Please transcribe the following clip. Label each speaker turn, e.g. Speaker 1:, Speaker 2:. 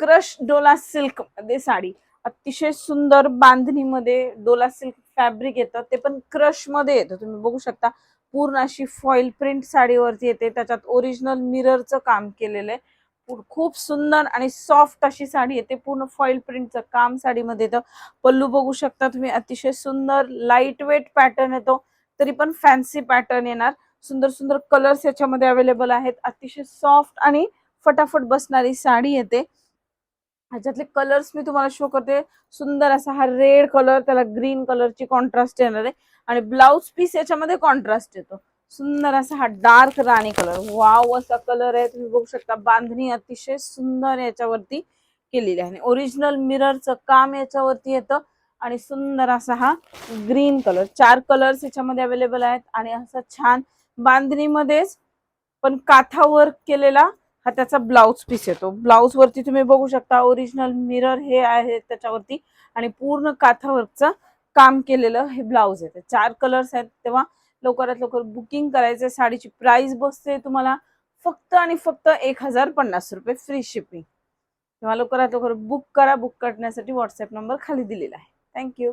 Speaker 1: Crush Dola silk मध्ये साडी, अतिशय सुंदर बांधणीमध्ये डोला सिल्क फॅब्रिक येतं, ते पण क्रश मध्ये येतं. तुम्ही बघू शकता पूर्ण अशी फॉइल प्रिंट साडीवरती येते, त्याच्यात ओरिजिनल मिररचं काम केलेलं आहे. खूप सुंदर आणि सॉफ्ट अशी साडी येते, पूर्ण फॉइल प्रिंटचं काम साडीमध्ये येतं. पल्लू बघू शकता तुम्ही, अतिशय सुंदर लाईट वेट पॅटर्न येतो, तरी पण फॅन्सी पॅटर्न येणार. सुंदर सुंदर कलर्स याच्यामध्ये अवेलेबल आहेत. अतिशय सॉफ्ट आणि फटाफट बसणारी साडी येते. ह्याच्यातले कलर्स मी तुम्हाला शो करते. सुंदर असा हा रेड कलर, त्याला ग्रीन कलरची कॉन्ट्रास्ट येणार आहे आणि ब्लाउज पीस याच्यामध्ये कॉन्ट्रास्ट येतो. सुंदर असा हा डार्क राणी कलर, वाव असा कलर आहे. तुम्ही बघू शकता बांधणी अतिशय सुंदर याच्यावरती केलेली आहे. ओरिजिनल मिररचं काम याच्यावरती येतं आणि सुंदर असा हा ग्रीन कलर, 4 कलर्स याच्यामध्ये अवेलेबल आहेत. आणि असा छान बांधणीमध्येच पण काथा वर्क केलेला हा त्याचा ब्लाउज पीस येतो. ब्लाउज वरती तुम्ही बघू शकता ओरिजिनल मिरर हे आहे त्याच्यावरती आणि पूर्ण काथा वर्कचं काम केलेलं हे ब्लाउज येते. 4 कलर्स आहेत, तेव्हा लवकरात लवकर बुकिंग करायचं. साडीची प्राइस बसते तुम्हाला फक्त आणि फक्त 1050 रुपये फ्री शिपिंग. तेव्हा लवकरात लवकर बुक करा. बुक करण्यासाठी व्हॉट्सअप नंबर खाली दिलेला आहे. थँक्यू.